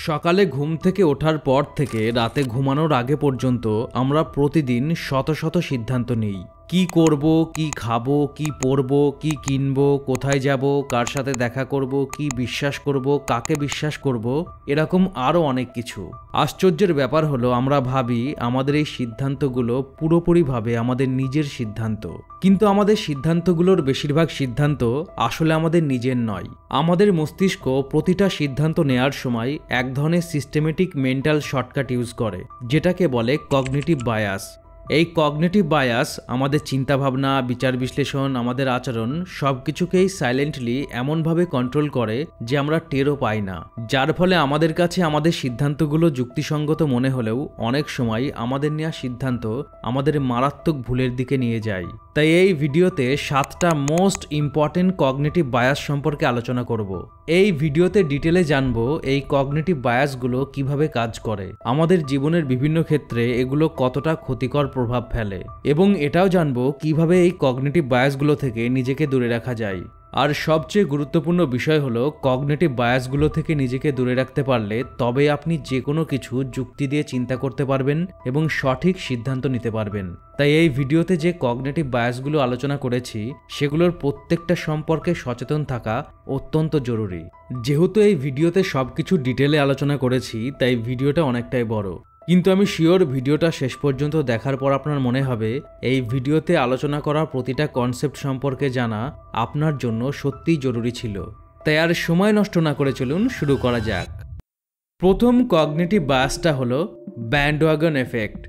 সকালে ঘুম থেকে ওঠার পর থেকে রাতে ঘুমানোর আগে পর্যন্ত আমরা প্রতিদিন শত শত সিদ্ধান্ত নিই। কি করব, কি খাবো, কি পরবো, কি কিনবো, কোথায় যাব, কার সাথে দেখা করব, কি বিশ্বাস করব, কাকে বিশ্বাস করব, এরকম আরও অনেক কিছু। আশ্চর্যের ব্যাপার হলো আমরা ভাবি আমাদের এই সিদ্ধান্তগুলো পুরোপুরিভাবে আমাদের নিজের সিদ্ধান্ত, কিন্তু আমাদের সিদ্ধান্তগুলোর বেশিরভাগ সিদ্ধান্ত আসলে আমাদের নিজের নয়। আমাদের মস্তিষ্ক প্রতিটা সিদ্ধান্ত নেওয়ার সময় এক ধরনের সিস্টেমেটিক মেন্টাল শর্টকাট ইউজ করে, যেটাকে বলে কগনিটিভ বায়াস। এই কগনিটিভ বায়াস আমাদের চিন্তাভাবনা, বিচার বিশ্লেষণ, আমাদের আচরণ সব কিছুকেই সাইলেন্টলি এমনভাবে কন্ট্রোল করে যে আমরা টেরও পাই না, যার ফলে আমাদের কাছে আমাদের সিদ্ধান্তগুলো যুক্তিসঙ্গত মনে হলেও অনেক সময় আমাদের নেওয়া সিদ্ধান্ত আমাদের মারাত্মক ভুলের দিকে নিয়ে যায়। তাই এই ভিডিওতে 7টা মোস্ট ইম্পর্টেন্ট কগনিটিভ বায়াস সম্পর্কে আলোচনা করব। এই ভিডিওতে ডিটেলে জানবো এই কগনিটিভ বায়াসগুলো কিভাবে কাজ করে, আমাদের জীবনের বিভিন্ন ক্ষেত্রে এগুলো কতটা ক্ষতিকর প্রভাব ফেলে, এবং এটাও জানবো কিভাবে এই কগনিটিভ বায়াসগুলো থেকে নিজেকে দূরে রাখা যায়। আর সবচেয়ে গুরুত্বপূর্ণ বিষয় হলো কগনিটিভ বায়াসগুলো থেকে নিজেকে দূরে রাখতে পারলে তবে আপনি যে কোনো কিছু যুক্তি দিয়ে চিন্তা করতে পারবেন এবং সঠিক সিদ্ধান্ত নিতে পারবেন। তাই এই ভিডিওতে যে কগনিটিভ বায়াসগুলো আলোচনা করেছি সেগুলোর প্রত্যেকটা সম্পর্কে সচেতন থাকা অত্যন্ত জরুরি। যেহেতু এই ভিডিওতে সবকিছু ডিটেলে আলোচনা করেছি তাই ভিডিওটা অনেকটাই বড়, কিন্তু আমি শিওর ভিডিওটা শেষ পর্যন্ত দেখার পর আপনার মনে হবে এই ভিডিওতে আলোচনা করা প্রতিটা কনসেপ্ট সম্পর্কে জানা আপনার জন্য সত্যিই জরুরি ছিল। তাই আর সময় নষ্ট না করে চলুন শুরু করা যাক। প্রথম কগনিটিভ বায়াসটা হলো ব্যান্ডওয়াগন এফেক্ট।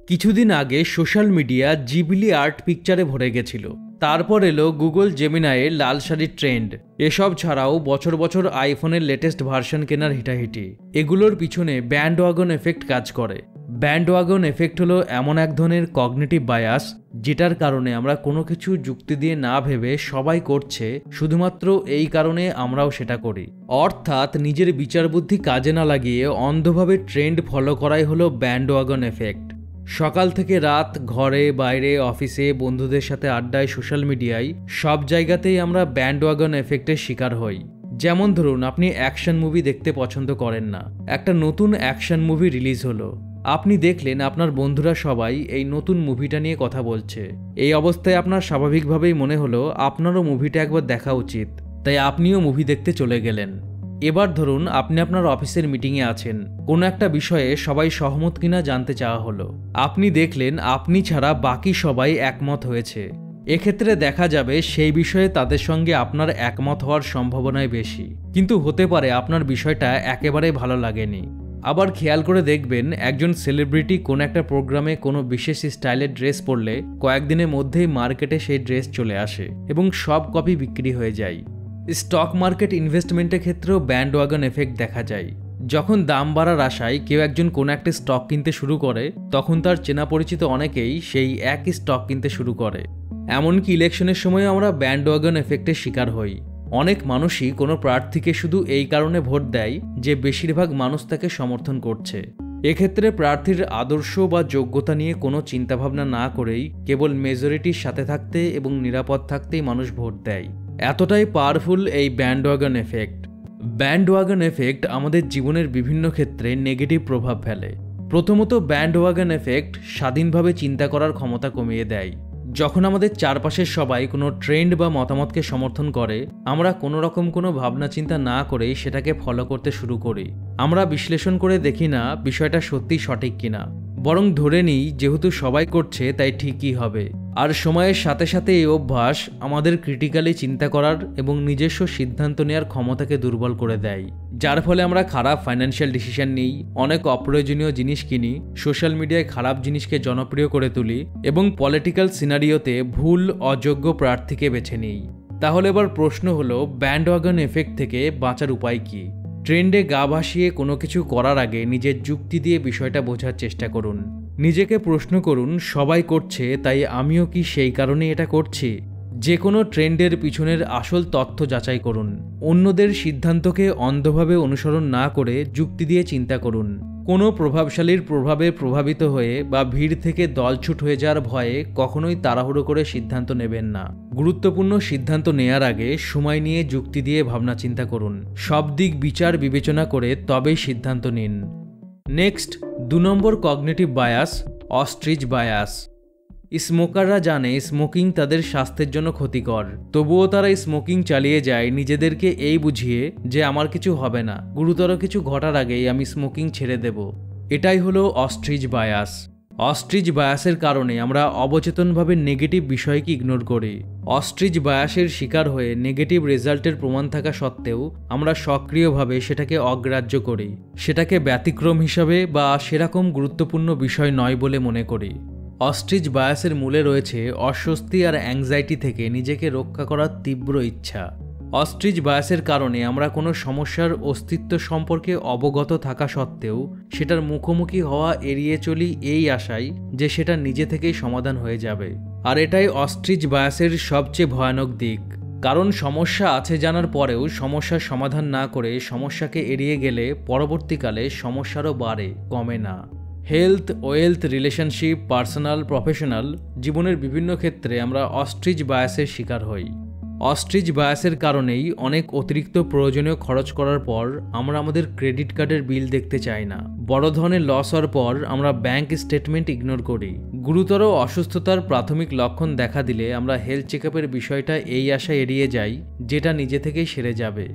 কিছুদিন আগে সোশ্যাল মিডিয়া জিবলি আর্ট পিকচারে ভরে গেছিল। তারপর এলো গুগল জেমিনাইয়ের লাল শাড়ির ট্রেন্ড। এসব ছাড়াও বছর বছর আইফোনের লেটেস্ট ভার্সন কেনার হিটাহিটি। এগুলোর পিছনে ব্যান্ডওয়াগন এফেক্ট কাজ করে। ব্যান্ডওয়াগন এফেক্ট হলো এমন এক ধরনের কগনিটিভ বায়াস যেটার কারণে আমরা কোনো কিছু যুক্তি দিয়ে না ভেবে সবাই করছে শুধুমাত্র এই কারণে আমরাও সেটা করি। অর্থাৎ নিজের বিচার বুদ্ধি কাজে না লাগিয়ে অন্ধভাবে ট্রেন্ড ফলো করাই হলো ব্যান্ডওয়াগন এফেক্ট। সকাল থেকে রাত ঘরে বাইরে অফিসে বন্ধুদের সাথে আড্ডায় সোশ্যাল মিডিয়ায় সব জায়গাতেই আমরা ব্যান্ডওয়াগন এফেক্টের শিকার হই। যেমন ধরুন আপনি অ্যাকশন মুভি দেখতে পছন্দ করেন না, একটা নতুন অ্যাকশন মুভি রিলিজ হলো, আপনি দেখলেন আপনার বন্ধুরা সবাই এই নতুন মুভিটা নিয়ে কথা বলছে। এই অবস্থায় আপনার স্বাভাবিকভাবেই মনে হলো আপনারও মুভিটা একবার দেখা উচিত, তাই আপনিও মুভি দেখতে চলে গেলেন। এবার ধরুন আপনি আপনার অফিসের মিটিংয়ে আছেন, কোনো একটা বিষয়ে সবাই সহমত কিনা জানতে চাওয়া হলো। আপনি দেখলেন আপনি ছাড়া বাকি সবাই একমত হয়েছে। এক্ষেত্রে দেখা যাবে সেই বিষয়ে তাদের সঙ্গে আপনার একমত হওয়ার সম্ভাবনাই বেশি, কিন্তু হতে পারে আপনার বিষয়টা একেবারে ভালো লাগেনি। আবার খেয়াল করে দেখবেন একজন সেলিব্রিটি কোনো একটা প্রোগ্রামে কোনো বিশেষ স্টাইলের ড্রেস পরলে কয়েকদিনের মধ্যেই মার্কেটে সেই ড্রেস চলে আসে এবং সব কপি বিক্রি হয়ে যায়। স্টক মার্কেট ইনভেস্টমেন্টের ক্ষেত্রেও ব্যান্ডওয়াগন এফেক্ট দেখা যায়। যখন দাম বাড়ার আশায় কেউ একজন কোনো একটা স্টক কিনতে শুরু করে তখন তার চেনা পরিচিত অনেকেই সেই একই স্টক কিনতে শুরু করে। এমনকি ইলেকশনের সময় আমরা ব্যান্ডওয়াগন এফেক্টের শিকার হই। অনেক মানুষই কোনো প্রার্থীকে শুধু এই কারণে ভোট দেয় যে বেশিরভাগ মানুষ তাকে সমর্থন করছে। এক্ষেত্রে প্রার্থীর আদর্শ বা যোগ্যতা নিয়ে কোনো চিন্তাভাবনা না করেই কেবল মেজরিটির সাথে থাকতে এবং নিরাপদ থাকতেই মানুষ ভোট দেয়। এতটাই পাওয়ারফুল এই ব্যান্ডওয়াগন এফেক্ট। ব্যান্ডওয়াগন এফেক্ট আমাদের জীবনের বিভিন্ন ক্ষেত্রে নেগেটিভ প্রভাব ফেলে। প্রথমত ব্যান্ডওয়াগন এফেক্ট স্বাধীনভাবে চিন্তা করার ক্ষমতা কমিয়ে দেয়। যখন আমাদের চারপাশের সবাই কোনো ট্রেন্ড বা মতামতকে সমর্থন করে আমরা কোনো রকম কোনো ভাবনা চিন্তা না করেই সেটাকে ফলো করতে শুরু করি। আমরা বিশ্লেষণ করে দেখি না বিষয়টা সত্যি সঠিক কিনা, বরং ধরে নিই যেহেতু সবাই করছে তাই ঠিকই হবে। আর সময়ের সাথে সাথে এই অভ্যাস আমাদের ক্রিটিক্যালি চিন্তা করার এবং নিজস্ব সিদ্ধান্ত নেওয়ার ক্ষমতাকে দুর্বল করে দেয়, যার ফলে আমরা খারাপ ফাইন্যান্সিয়াল ডিসিশন নিই, অনেক অপ্রয়োজনীয় জিনিস কিনি, সোশ্যাল মিডিয়ায় খারাপ জিনিসকে জনপ্রিয় করে তুলি এবং পলিটিক্যাল সিনারিওতে ভুল অযোগ্য প্রার্থীকে বেছে নিই। তাহলে এবার প্রশ্ন হলো ব্যান্ডওয়াগন এফেক্ট থেকে বাঁচার উপায় কি? ট্রেন্ডে গা ভাসিয়ে কোনো কিছু করার আগে নিজের যুক্তি দিয়ে বিষয়টা বোঝার চেষ্টা করুন। নিজেকে প্রশ্ন করুন সবাই করছে তাই আমিও কি সেই কারণে এটা করছি? যে কোনো ট্রেন্ডের পিছনের আসল তথ্য যাচাই করুন। অন্যদের সিদ্ধান্তকে অন্ধভাবে অনুসরণ না করে যুক্তি দিয়ে চিন্তা করুন। কোনো প্রভাবশালীর প্রভাবে প্রভাবিত হয়ে বা ভিড় থেকে দলছুট হয়ে যাওয়ার ভয়ে কখনোই তাড়াহুড়ো করে সিদ্ধান্ত নেবেন না। গুরুত্বপূর্ণ সিদ্ধান্ত নেয়ার আগে সময় নিয়ে যুক্তি দিয়ে ভাবনা চিন্তা করুন। সব দিক বিচার বিবেচনা করে তবেই সিদ্ধান্ত নিন। নেক্সট, 2 নম্বর কগনিটিভ বায়াস, অস্ট্রিচ বায়াস। স্মোকাররা জানে স্মোকিং তাদের স্বাস্থ্যের জন্য ক্ষতিকর, তবুও তারা স্মোকিং চালিয়ে যায় নিজেদেরকে এই বুঝিয়ে যে আমার কিছু হবে না, গুরুতর কিছু ঘটার আগেই আমি স্মোকিং ছেড়ে দেব। এটাই হলো অস্ট্রিচ বায়াস। অস্ট্রিচ বায়াসের কারণে আমরা অবচেতনভাবে নেগেটিভ বিষয়কে ইগনোর করি। অস্ট্রিচ বায়াসের শিকার হয়ে নেগেটিভ রেজাল্টের প্রমাণ থাকা সত্ত্বেও আমরা সক্রিয়ভাবে সেটাকে অগ্রাহ্য করি, সেটাকে ব্যতিক্রম হিসাবে বা সেরকম গুরুত্বপূর্ণ বিষয় নয় বলে মনে করি। অস্ট্রিচ বায়াসের মূলে রয়েছে অস্বস্তি আর অ্যাংজাইটি থেকে নিজেকে রক্ষা করার তীব্র ইচ্ছা। অস্ট্রিচ বায়াসের কারণে আমরা কোনো সমস্যার অস্তিত্ব সম্পর্কে অবগত থাকা সত্ত্বেও সেটার মুখোমুখি হওয়া এড়িয়ে চলি এই আশায় যে সেটা নিজে থেকেই সমাধান হয়ে যাবে। আর এটাই অস্ট্রিচ বায়াসের সবচেয়ে ভয়ানক দিক, কারণ সমস্যা আছে জানার পরেও সমস্যার সমাধান না করে সমস্যাকে এড়িয়ে গেলে পরবর্তীকালে সমস্যারও বাড়ে, কমে না। Health, wealth, relationship, personal, professional জীবনের বিভিন্ন ক্ষেত্রে আমরা অস্ট্রিচ বায়াসের শিকার হই। অস্ট্রিচ বায়াসের কারণেই অনেক অতিরিক্ত প্রয়োজনীয় খরচ করার পর আমরা আমাদের ক্রেডিট কার্ডের বিল দেখতে চাই না। বড় ধরনের লস হওয়ার পর আমরা ব্যাংক স্টেটমেন্ট ইগনোর করি। গুরুতর অসুস্থতার প্রাথমিক লক্ষণ দেখা দিলে আমরা হেলথ চেকআপের বিষয়টা এই আশায় এড়িয়ে যাই যেটা নিজে থেকেই সেরে যাবে।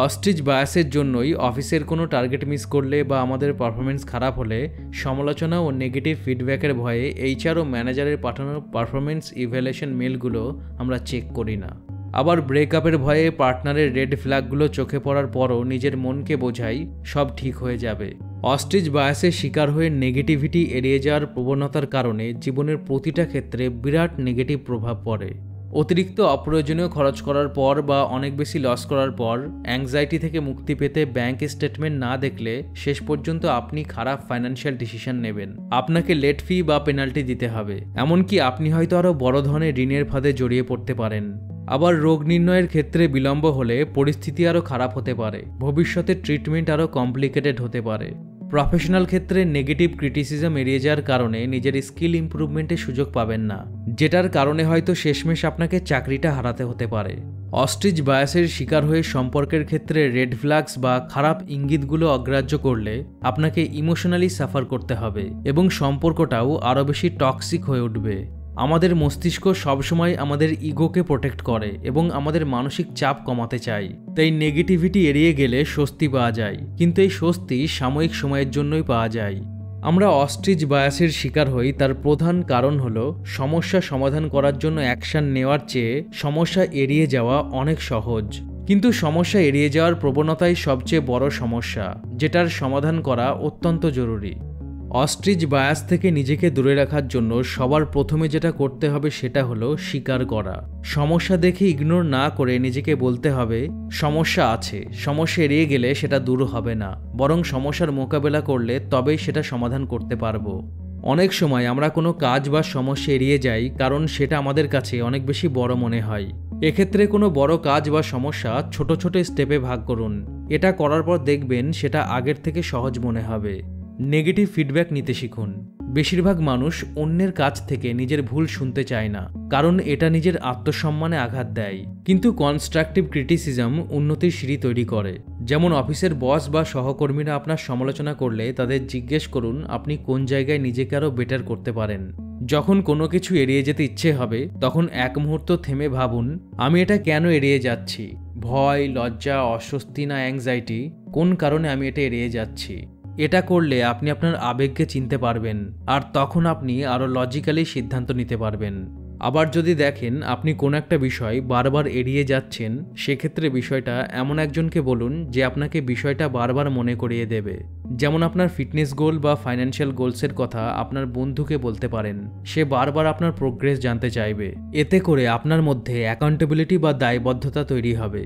অস্ট্রিচ বায়াসের জন্যই অফিসের কোনো টার্গেট মিস করলে বা আমাদের পারফরমেন্স খারাপ হলে সমালোচনা ও নেগেটিভ ফিডব্যাকের ভয়ে এইচআর ও ম্যানেজারের পাঠানো পারফরমেন্স ইভ্যালুয়েশন মেলগুলো আমরা চেক করি না। আবার ব্রেকআপের ভয়ে পার্টনারের রেড ফ্ল্যাগগুলো চোখে পড়ার পরও নিজের মনকে বোঝাই সব ঠিক হয়ে যাবে। অস্ট্রিচ বায়াসের শিকার হয়ে নেগেটিভিটি এড়িয়ে যাওয়ার প্রবণতার কারণে জীবনের প্রতিটা ক্ষেত্রে বিরাট নেগেটিভ প্রভাব পড়ে। অতিরিক্ত অপ্রয়োজনীয় খরচ করার পর বা অনেক বেশি লস করার পর অ্যাংজাইটি থেকে মুক্তি পেতে ব্যাংক স্টেটমেন্ট না দেখলে শেষ পর্যন্ত আপনি খারাপ ফাইন্যান্সিয়াল ডিসিশন নেবেন। আপনাকে লেট ফি বা পেনাল্টি দিতে হবে, এমনকি আপনি হয়তো আরও বড় ধরনের ঋণের ফাঁদে জড়িয়ে পড়তে পারেন। আবার রোগ নির্ণয়ের ক্ষেত্রে বিলম্ব হলে পরিস্থিতি আরও খারাপ হতে পারে, ভবিষ্যতে ট্রিটমেন্ট আরও কমপ্লিকেটেড হতে পারে। প্রফেশনাল ক্ষেত্রে নেগেটিভ ক্রিটিসিজম এড়িয়ে যাওয়ার কারণে নিজের স্কিল ইমপ্রুভমেন্টের সুযোগ পাবেন না, যেটার কারণে হয়তো শেষমেশ আপনাকে চাকরিটা হারাতে হতে পারে। অস্ট্রিচ বায়াসের শিকার হয়ে সম্পর্কের ক্ষেত্রে রেড ফ্ল্যাগস বা খারাপ ইঙ্গিতগুলো অগ্রাহ্য করলে আপনাকে ইমোশনালি সাফার করতে হবে এবং সম্পর্কটাও আরও বেশি টক্সিক হয়ে উঠবে। আমাদের মস্তিষ্ক সবসময় আমাদের ইগোকে প্রোটেক্ট করে এবং আমাদের মানসিক চাপ কমাতে চায়, তাই নেগেটিভিটি এড়িয়ে গেলে স্বস্তি পাওয়া যায়, কিন্তু এই স্বস্তি সাময়িক সময়ের জন্যই পাওয়া যায়। আমরা অস্ট্রিচ বায়াসের শিকার হই তার প্রধান কারণ হলো সমস্যা সমাধান করার জন্য অ্যাকশন নেওয়ার চেয়ে সমস্যা এড়িয়ে যাওয়া অনেক সহজ। কিন্তু সমস্যা এড়িয়ে যাওয়ার প্রবণতাই সবচেয়ে বড় সমস্যা, যেটার সমাধান করা অত্যন্ত জরুরি। অস্ট্রিচ বায়াস থেকে নিজেকে দূরে রাখার জন্য সবার প্রথমে যেটা করতে হবে সেটা হলো স্বীকার করা। সমস্যা দেখে ইগনোর না করে নিজেকে বলতে হবে সমস্যা আছে, সমস্যা এড়িয়ে গেলে সেটা দূর হবে না, বরং সমস্যার মোকাবেলা করলে তবেই সেটা সমাধান করতে পারবো। অনেক সময় আমরা কোনো কাজ বা সমস্যা এড়িয়ে যাই কারণ সেটা আমাদের কাছে অনেক বেশি বড় মনে হয়। এক্ষেত্রে কোনো বড় কাজ বা সমস্যা ছোট ছোট স্টেপে ভাগ করুন। এটা করার পর দেখবেন সেটা আগের থেকে সহজ মনে হবে। নেগেটিভ ফিডব্যাক নিতে শিখুন। বেশিরভাগ মানুষ অন্যের কাছ থেকে নিজের ভুল শুনতে চায় না, কারণ এটা নিজের আত্মসম্মানে আঘাত দেয়। কিন্তু কনস্ট্রাকটিভ ক্রিটিসিজম উন্নতির সিঁড়ি তৈরি করে। যেমন অফিসের বস বা সহকর্মীরা আপনার সমালোচনা করলে তাদের জিজ্ঞেস করুন আপনি কোন জায়গায় নিজেকে আরও বেটার করতে পারেন। যখন কোনো কিছু এড়িয়ে যেতে ইচ্ছে হবে তখন এক মুহূর্ত থেমে ভাবুন আমি এটা কেন এড়িয়ে যাচ্ছি। ভয়, লজ্জা, অস্বস্তি না অ্যাংজাইটি, কোন কারণে আমি এটা এড়িয়ে যাচ্ছি। এটা করলে আপনি আপনার আবেগকে চিনতে পারবেন আর তখন আপনি আরও লজিক্যালি সিদ্ধান্ত নিতে পারবেন। আবার যদি দেখেন আপনি কোনো একটা বিষয় বারবার এড়িয়ে যাচ্ছেন, সেক্ষেত্রে বিষয়টা এমন একজনকে বলুন যে আপনাকে বিষয়টা বারবার মনে করিয়ে দেবে। যেমন আপনার ফিটনেস গোল বা ফাইন্যান্সিয়াল গোলসের কথা আপনার বন্ধুকে বলতে পারেন, সে বারবার আপনার প্রোগ্রেস জানতে চাইবে। এতে করে আপনার মধ্যে অ্যাকাউন্টেবিলিটি বা দায়বদ্ধতা তৈরি হবে।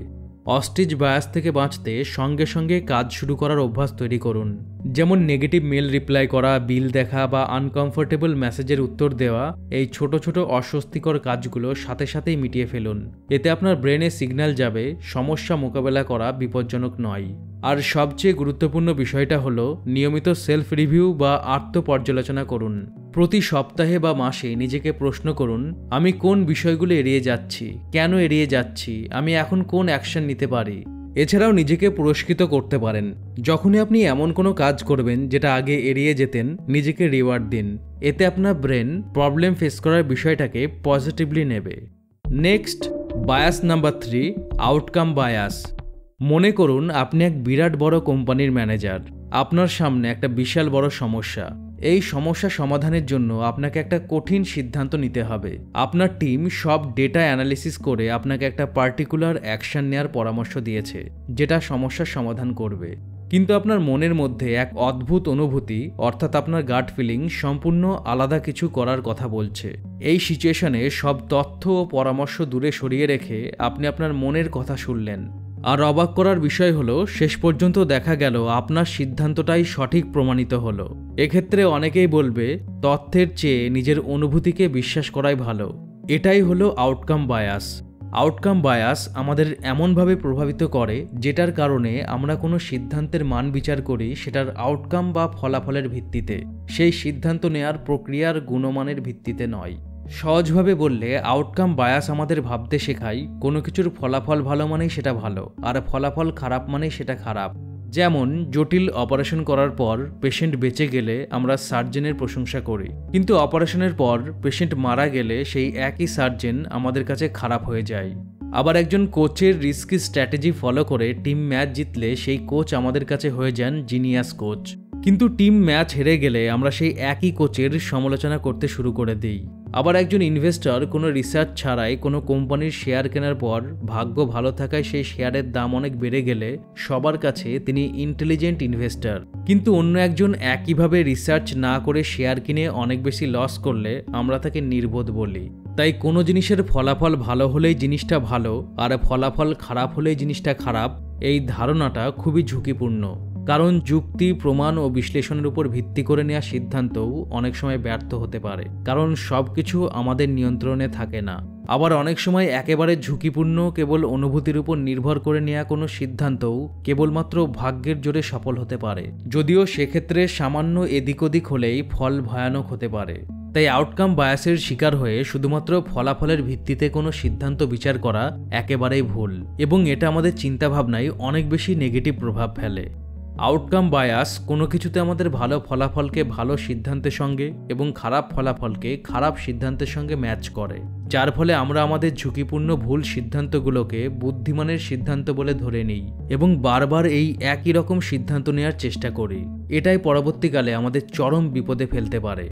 অস্ট্রিচ বায়াস থেকে বাঁচতে সঙ্গে সঙ্গে কাজ শুরু করার অভ্যাস তৈরি করুন। যেমন নেগেটিভ মেল রিপ্লাই করা, বিল দেখা বা আনকমফোর্টেবল মেসেজের উত্তর দেওয়া। এই ছোট ছোট অস্বস্তিকর কাজগুলো সাথে সাথেই মিটিয়ে ফেলুন। এতে আপনার ব্রেনে সিগন্যাল যাবে সমস্যা মোকাবেলা করা বিপজ্জনক নয়। আর সবচেয়ে গুরুত্বপূর্ণ বিষয়টা হলো নিয়মিত সেলফ রিভিউ বা আত্মপর্যালোচনা করুন। প্রতি সপ্তাহে বা মাসে নিজেকে প্রশ্ন করুন, আমি কোন বিষয়গুলো এড়িয়ে যাচ্ছি, কেন এড়িয়ে যাচ্ছি, আমি এখন কোন অ্যাকশন নিতে পারি। এছাড়াও নিজেকে পুরস্কৃত করতে পারেন। যখনই আপনি এমন কোনো কাজ করবেন যেটা আগে এড়িয়ে যেতেন, নিজেকে রিওয়ার্ড দিন। এতে আপনার ব্রেন প্রবলেম ফেস করার বিষয়টাকে পজিটিভলি নেবে। Next, bias number 3, outcome bias. মনে করুন আপনি এক বিরাট বড় কোম্পানির ম্যানেজার। আপনার সামনে একটা বিশাল বড় সমস্যা। এই সমস্যা সমাধানের জন্য আপনাকে একটা কঠিন সিদ্ধান্ত নিতে হবে। আপনার টিম সব ডেটা অ্যানালিসিস করে আপনাকে একটা পার্টিকুলার অ্যাকশন নেওয়ার পরামর্শ দিয়েছে, যেটা সমস্যার সমাধান করবে। কিন্তু আপনার মনের মধ্যে এক অদ্ভুত অনুভূতি, অর্থাৎ আপনার গাট ফিলিং সম্পূর্ণ আলাদা কিছু করার কথা বলছে। এই সিচুয়েশনে সব তথ্য ও পরামর্শ দূরে সরিয়ে রেখে আপনি আপনার মনের কথা শুনলেন। আর অবাক করার বিষয় হলো, শেষ পর্যন্ত দেখা গেল আপনার সিদ্ধান্তটাই সঠিক প্রমাণিত হলো। এক্ষেত্রে অনেকেই বলবে, তথ্যের চেয়ে নিজের অনুভূতিকে বিশ্বাস করাই ভালো। এটাই হলো আউটকাম বায়াস। আউটকাম বায়াস আমাদের এমনভাবে প্রভাবিত করে, যেটার কারণে আমরা কোনো সিদ্ধান্তের মান বিচার করি সেটার আউটকাম বা ফলাফলের ভিত্তিতে, সেই সিদ্ধান্ত নেয়ার প্রক্রিয়ার গুণমানের ভিত্তিতে নয়। সহজভাবে বললে, আউটকাম বায়াস আমাদের ভাবতে শেখায় কোনো কিছুর ফলাফল ভালো মানেই সেটা ভালো, আর ফলাফল খারাপ মানেই সেটা খারাপ। যেমন জটিল অপারেশন করার পর পেশেন্ট বেঁচে গেলে আমরা সার্জেনের প্রশংসা করি, কিন্তু অপারেশনের পর পেশেন্ট মারা গেলে সেই একই সার্জেন আমাদের কাছে খারাপ হয়ে যায়। আবার একজন কোচের রিস্কি স্ট্র্যাটেজি ফলো করে টিম ম্যাচ জিতলে সেই কোচ আমাদের কাছে হয়ে যান জিনিয়াস কোচ। কিন্তু টিম ম্যাচ হেরে গেলে আমরা সেই একই কোচের সমালোচনা করতে শুরু করে দিই। আবার একজন ইনভেস্টর কোনো রিসার্চ ছাড়াই কোনো কোম্পানির শেয়ার কেনার পর ভাগ্য ভালো থাকায় সেই শেয়ারের দাম অনেক বেড়ে গেলে সবার কাছে তিনি ইন্টেলিজেন্ট ইনভেস্টর। কিন্তু অন্য একজন একইভাবে রিসার্চ না করে শেয়ার কিনে অনেক বেশি লস করলে আমরা তাকে নির্বোধ বলি। তাই কোনো জিনিসের ফলাফল ভালো হলেই জিনিসটা ভালো, আর ফলাফল খারাপ হলেই জিনিসটা খারাপ, এই ধারণাটা খুবই ঝুঁকিপূর্ণ। কারণ যুক্তি, প্রমাণ ও বিশ্লেষণের উপর ভিত্তি করে নেওয়া সিদ্ধান্তও অনেক সময় ব্যর্থ হতে পারে, কারণ সবকিছু আমাদের নিয়ন্ত্রণে থাকে না। আবার অনেক সময় একেবারে ঝুঁকিপূর্ণ, কেবল অনুভূতির উপর নির্ভর করে নেওয়া কোনো সিদ্ধান্তও কেবলমাত্র ভাগ্যের জোরে সফল হতে পারে, যদিও সেক্ষেত্রে সামান্য এদিক ওদিক হলেই ফল ভয়ানক হতে পারে। তাই আউটকাম বায়াসের শিকার হয়ে শুধুমাত্র ফলাফলের ভিত্তিতে কোনো সিদ্ধান্ত বিচার করা একেবারেই ভুল, এবং এটা আমাদের চিন্তাভাবনায় অনেক বেশি নেগেটিভ প্রভাব ফেলে। আউটকাম বায়াস কোনো কিছুতে আমাদের ভালো ফলাফলকে ভালো সিদ্ধান্তের সঙ্গে এবং খারাপ ফলাফলকে খারাপ সিদ্ধান্তের সঙ্গে ম্যাচ করে, যার ফলে আমরা আমাদের ঝুঁকিপূর্ণ ভুল সিদ্ধান্তগুলোকে বুদ্ধিমানের সিদ্ধান্ত বলে ধরে নিই এবং বারবার এই একই রকম সিদ্ধান্ত নেওয়ার চেষ্টা করি। এটাই পরবর্তীকালে আমাদের চরম বিপদে ফেলতে পারে।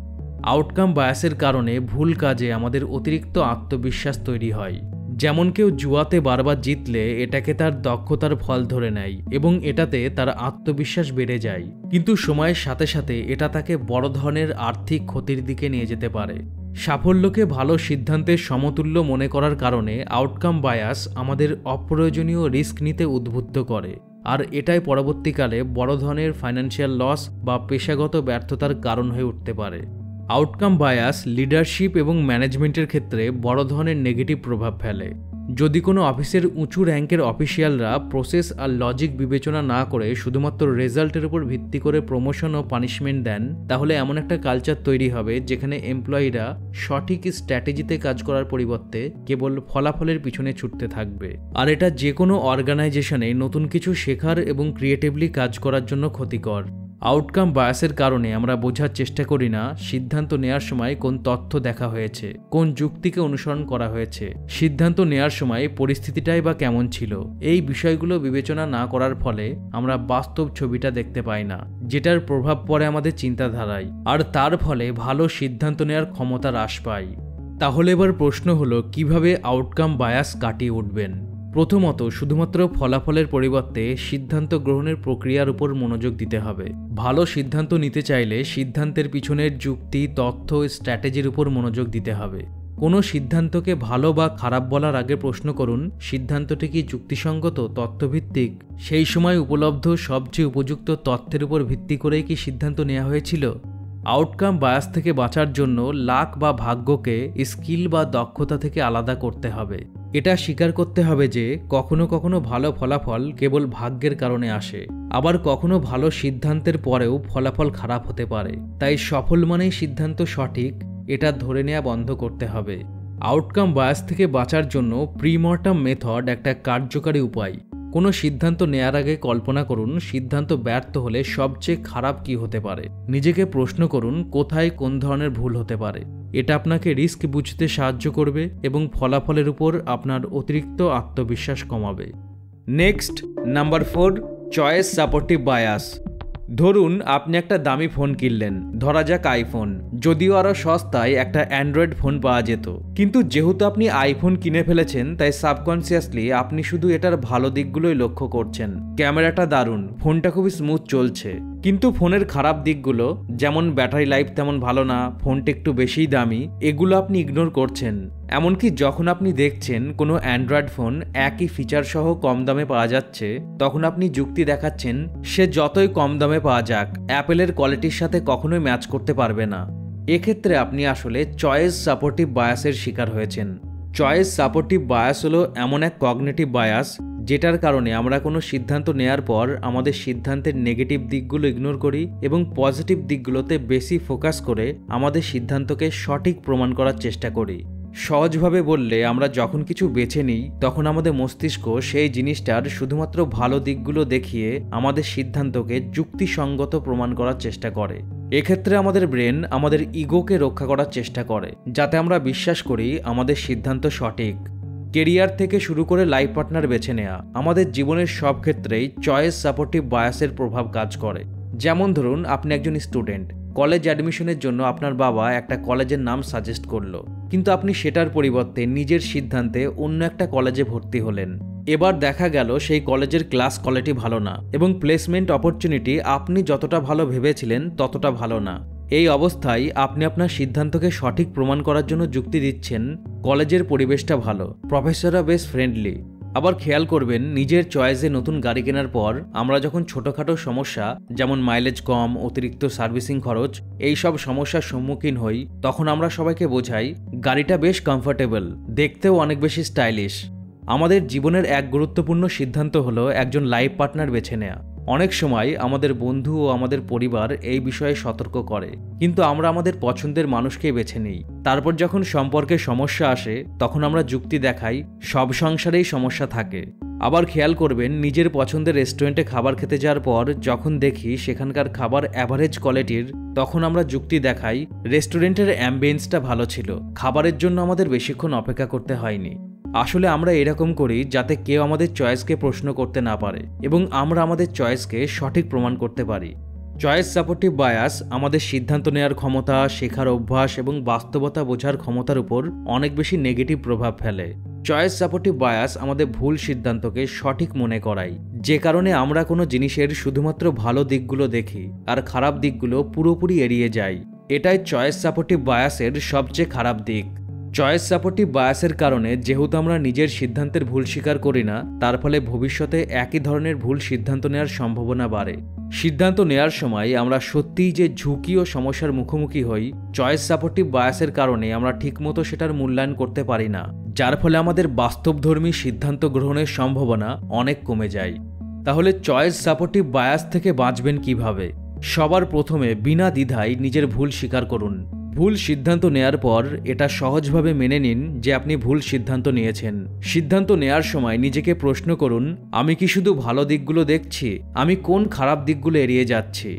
আউটকাম বায়াসের কারণে ভুল কাজে আমাদের অতিরিক্ত আত্মবিশ্বাস তৈরি হয়। যেমন কেউ জুয়াতে বারবার জিতলে এটাকে তার দক্ষতার ফল ধরে নেয় এবং এটাতে তার আত্মবিশ্বাস বেড়ে যায়, কিন্তু সময়ের সাথে সাথে এটা তাকে বড় ধরনের আর্থিক ক্ষতির দিকে নিয়ে যেতে পারে। সাফল্যকে ভালো সিদ্ধান্তের সমতুল্য মনে করার কারণে আউটকাম বায়াস আমাদের অপ্রয়োজনীয় রিস্ক নিতে উদ্বুদ্ধ করে, আর এটাই পরবর্তীকালে বড় ধরনের ফাইন্যান্সিয়াল লস বা পেশাগত ব্যর্থতার কারণ হয়ে উঠতে পারে। আউটকাম বায়াস লিডারশিপ এবং ম্যানেজমেন্টের ক্ষেত্রে বড় ধরনের নেগেটিভ প্রভাব ফেলে। যদি কোনো অফিসের উঁচু র্যাঙ্কের অফিসিয়ালরা প্রসেস আর লজিক বিবেচনা না করে শুধুমাত্র রেজাল্টের উপর ভিত্তি করে প্রমোশন ও পানিশমেন্ট দেন, তাহলে এমন একটা কালচার তৈরি হবে যেখানে এমপ্লয়িরা সঠিক স্ট্র্যাটেজিতে কাজ করার পরিবর্তে কেবল ফলাফলের পিছনে ছুটতে থাকবে। আর এটা যে কোনো অর্গানাইজেশনে নতুন কিছু শেখার এবং ক্রিয়েটিভলি কাজ করার জন্য ক্ষতিকর। আউটকাম বায়াসের কারণে আমরা বোঝার চেষ্টা করি না সিদ্ধান্ত নেওয়ার সময় কোন তথ্য দেখা হয়েছে, কোন যুক্তিকে অনুসরণ করা হয়েছে, সিদ্ধান্ত নেওয়ার সময় পরিস্থিতিটাই বা কেমন ছিল। এই বিষয়গুলো বিবেচনা না করার ফলে আমরা বাস্তব ছবিটা দেখতে পাই না, যেটার প্রভাব পড়ে আমাদের চিন্তাধারায়, আর তার ফলে ভালো সিদ্ধান্ত নেওয়ার ক্ষমতা হ্রাস পায়। তাহলে এবার প্রশ্ন হলো, কিভাবে আউটকাম বায়াস কাটিয়ে উঠবেন? প্রথমত, শুধুমাত্র ফলাফলের পরিবর্তে সিদ্ধান্ত গ্রহণের প্রক্রিয়ার উপর মনোযোগ দিতে হবে। ভালো সিদ্ধান্ত নিতে চাইলে সিদ্ধান্তের পিছনের যুক্তি, তথ্য, স্ট্র্যাটেজির উপর মনোযোগ দিতে হবে। কোনো সিদ্ধান্তকে ভালো বা খারাপ বলার আগে প্রশ্ন করুন, সিদ্ধান্তটি কি যুক্তিসঙ্গত, তথ্যভিত্তিক, সেই সময় উপলব্ধ সবচেয়ে উপযুক্ত তথ্যের উপর ভিত্তি করেই কি সিদ্ধান্ত নেওয়া হয়েছিল। আউটকাম বায়াস থেকে বাঁচার জন্য লাক বা ভাগ্যকে স্কিল বা দক্ষতা থেকে আলাদা করতে হবে। এটা স্বীকার করতে হবে যে কখনো কখনো ভালো ফলাফল কেবল ভাগ্যের কারণে আসে, আবার কখনো ভালো সিদ্ধান্তের পরেও ফলাফল খারাপ হতে পারে। তাই সফল মানেই সিদ্ধান্ত সঠিক, এটা ধরে নেওয়া বন্ধ করতে হবে। আউটকাম বায়াস থেকে বাঁচার জন্য প্রিমর্টাম মেথড একটা কার্যকারী উপায়। কোনো সিদ্ধান্ত নেয়ার আগে কল্পনা করুন সিদ্ধান্ত ব্যর্থ হলে সবচেয়ে খারাপ কি হতে পারে। নিজেকে প্রশ্ন করুন কোথায় কোন ধরনের ভুল হতে পারে। এটা আপনাকে রিস্ক বুঝতে সাহায্য করবে এবং ফলাফলের উপর আপনার অতিরিক্ত আত্মবিশ্বাস কমাবে। Next, number 4, choice supportive bias. ধরুন আপনি একটা দামি ফোন কিনলেন, ধরা যাক আইফোন। যদিও আরও সস্তায় একটা অ্যান্ড্রয়েড ফোন পাওয়া যেত, কিন্তু যেহেতু আপনি আইফোন কিনে ফেলেছেন তাই সাবকনসিয়াসলি আপনি শুধু এটার ভালো দিকগুলোই লক্ষ্য করছেন। ক্যামেরাটা দারুণ, ফোনটা খুবই স্মুথ চলছে, কিন্তু ফোনের খারাপ দিকগুলো, যেমন ব্যাটারি লাইফ তেমন ভালো না, ফোনটা একটু বেশিই দামি, এগুলো আপনি ইগনোর করছেন। এমনকি যখন আপনি দেখছেন কোনো অ্যান্ড্রয়েড ফোন একই ফিচার সহ কম দামে পাওয়া যাচ্ছে, তখন আপনি যুক্তি দেখাচ্ছেন সে যতই কম দামে পাওয়া যাক অ্যাপেলের কোয়ালিটির সাথে কখনোই ম্যাচ করতে পারবে না। এক্ষেত্রে আপনি আসলে চয়েস সাপোর্টিভ বায়াসের শিকার হয়েছেন। চয়েস সাপোর্টিভ বায়াস হলো এমন এক কগনিটিভ বায়াস যেটার কারণে আমরা কোনো সিদ্ধান্ত নেয়ার পর আমাদের সিদ্ধান্তের নেগেটিভ দিকগুলো ইগনোর করি এবং পজিটিভ দিকগুলোতে বেশি ফোকাস করে আমাদের সিদ্ধান্তকে সঠিক প্রমাণ করার চেষ্টা করি। সহজভাবে বললে, আমরা যখন কিছু বেছে নিই তখন আমাদের মস্তিষ্ক সেই জিনিসটার শুধুমাত্র ভালো দিকগুলো দেখিয়ে আমাদের সিদ্ধান্তকে যুক্তিসঙ্গত প্রমাণ করার চেষ্টা করে। এক্ষেত্রে আমাদের ব্রেন আমাদের ইগোকে রক্ষা করার চেষ্টা করে, যাতে আমরা বিশ্বাস করি আমাদের সিদ্ধান্ত সঠিক। কেরিয়ার থেকে শুরু করে লাইফ পার্টনার বেছে নেওয়া, আমাদের জীবনের সব ক্ষেত্রেই চয়েস সাপোর্টিভ বায়াসের প্রভাব কাজ করে। যেমন ধরুন আপনি একজন স্টুডেন্ট, কলেজ অ্যাডমিশনের জন্য আপনার বাবা একটা কলেজের নাম সাজেস্ট করলো, কিন্তু আপনি সেটার পরিবর্তে নিজের সিদ্ধান্তে অন্য একটা কলেজে ভর্তি হলেন। এবার দেখা গেল সেই কলেজের ক্লাস কোয়ালিটি ভালো না এবং প্লেসমেন্ট অপরচুনিটি আপনি যতটা ভালো ভেবেছিলেন ততটা ভালো না। এই অবস্থায় আপনি আপনার সিদ্ধান্তকে সঠিক প্রমাণ করার জন্য যুক্তি দিচ্ছেন কলেজের পরিবেশটা ভালো, প্রফেসররা বেশ ফ্রেন্ডলি। আবার খেয়াল করবেন, নিজের চয়েসে নতুন গাড়ি কেনার পর আমরা যখন ছোটোখাটো সমস্যা যেমন মাইলেজ কম, অতিরিক্ত সার্ভিসিং খরচ, এই সব সমস্যার সম্মুখীন হই, তখন আমরা সবাইকে বোঝাই গাড়িটা বেশ কমফোর্টেবল, দেখতেও অনেক বেশি স্টাইলিশ। আমাদের জীবনের এক গুরুত্বপূর্ণ সিদ্ধান্ত হলো একজন লাইফ পার্টনার বেছে নেওয়া। অনেক সময় আমাদের বন্ধু ও আমাদের পরিবার এই বিষয়ে সতর্ক করে, কিন্তু আমরা আমাদের পছন্দের মানুষকেই বেছে নিই। তারপর যখন সম্পর্কে সমস্যা আসে তখন আমরা যুক্তি দেখাই সব সংসারেই সমস্যা থাকে। আবার খেয়াল করবেন, নিজের পছন্দের রেস্টুরেন্টে খাবার খেতে যাওয়ার পর যখন দেখি সেখানকার খাবার অ্যাভারেজ কোয়ালিটির, তখন আমরা যুক্তি দেখাই রেস্টুরেন্টের অ্যাম্বিয়েন্সটা ভালো ছিল, খাবারের জন্য আমাদের বেশিক্ষণ অপেক্ষা করতে হয়নি। আসলে আমরা এরকম করি যাতে কেউ আমাদের চয়েসকে প্রশ্ন করতে না পারে এবং আমরা আমাদের চয়েসকে সঠিক প্রমাণ করতে পারি। চয়েস সাপোর্টিভ বায়াস আমাদের সিদ্ধান্ত নেওয়ার ক্ষমতা, শেখার অভ্যাস এবং বাস্তবতা বোঝার ক্ষমতার উপর অনেক বেশি নেগেটিভ প্রভাব ফেলে। চয়েস সাপোর্টিভ বায়াস আমাদের ভুল সিদ্ধান্তকে সঠিক মনে করায়, যে কারণে আমরা কোনো জিনিসের শুধুমাত্র ভালো দিকগুলো দেখি আর খারাপ দিকগুলো পুরোপুরি এড়িয়ে যাই। এটাই চয়েস সাপোর্টিভ বায়াসের সবচেয়ে খারাপ দিক। চয়েস সাপোর্টিভ বায়াসের কারণে যেহেতু আমরা নিজের সিদ্ধান্তের ভুল স্বীকার করি না, তার ফলে ভবিষ্যতে একই ধরনের ভুল সিদ্ধান্ত নেওয়ার সম্ভাবনা বাড়ে। সিদ্ধান্ত নেওয়ার সময় আমরা সত্যিই যে ঝুঁকি ও সমস্যার মুখোমুখি হই, চয়েস সাপোর্টিভ বায়াসের কারণে আমরা ঠিকমতো সেটার মূল্যায়ন করতে পারি না, যার ফলে আমাদের বাস্তবধর্মী সিদ্ধান্ত গ্রহণের সম্ভাবনা অনেক কমে যায়। তাহলে চয়েস সাপোর্টিভ বায়াস থেকে বাঁচবেন কিভাবে? সবার প্রথমে বিনা দ্বিধায় নিজের ভুল স্বীকার করুন। ভুল সিদ্ধান্ত নেয়ার পর এটা সহজভাবে মেনে নিন যে আপনি ভুল সিদ্ধান্ত নিয়েছেন। সিদ্ধান্ত নেয়ার সময় নিজেকে প্রশ্ন করুন, আমি কি শুধু ভালো দিকগুলো দেখছি? আমি কোন খারাপ দিকগুলো এড়িয়ে যাচ্ছি?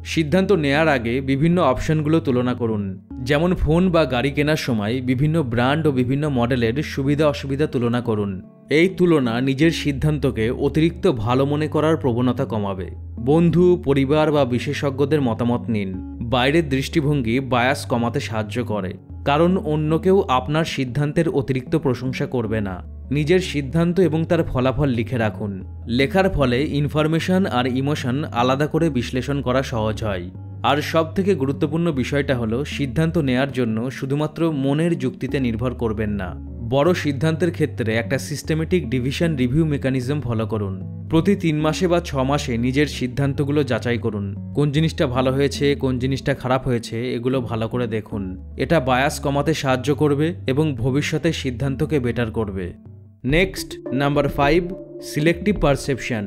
সিদ্ধান্ত নেয়ার আগে বিভিন্ন অপশনগুলো তুলনা করুন। যেমন ফোন বা গাড়ি কেনার সময় বিভিন্ন ব্র্যান্ড ও বিভিন্ন মডেলের সুবিধা অসুবিধা তুলনা করুন। এই তুলনা নিজের সিদ্ধান্তকে অতিরিক্ত ভালো মনে করার প্রবণতা কমাবে। বন্ধু, পরিবার বা বিশেষজ্ঞদের মতামত নিন। বাইরের দৃষ্টিভঙ্গি বায়াস কমাতে সাহায্য করে, কারণ অন্য কেউ আপনার সিদ্ধান্তের অতিরিক্ত প্রশংসা করবে না। নিজের সিদ্ধান্ত এবং তার ফলাফল লিখে রাখুন। লেখার ফলে ইনফরমেশন আর ইমোশন আলাদা করে বিশ্লেষণ করা সহজ হয়। আর সবথেকে গুরুত্বপূর্ণ বিষয়টা হলো সিদ্ধান্ত নেয়ার জন্য শুধুমাত্র মনের যুক্তিতে নির্ভর করবেন না। বড় সিদ্ধান্তের ক্ষেত্রে একটা systematic division review mechanism follow করুন। প্রতি 3 মাসে বা 6 মাসে নিজের সিদ্ধান্তগুলো যাচাই করুন। কোন জিনিসটা ভালো হয়েছে, কোন জিনিসটা খারাপ হয়েছে, এগুলো ভালো করে দেখুন। এটা বায়াস কমাতে সাহায্য করবে এবং ভবিষ্যতে সিদ্ধান্তকে বেটার করবে। Next, number 5, selective perception.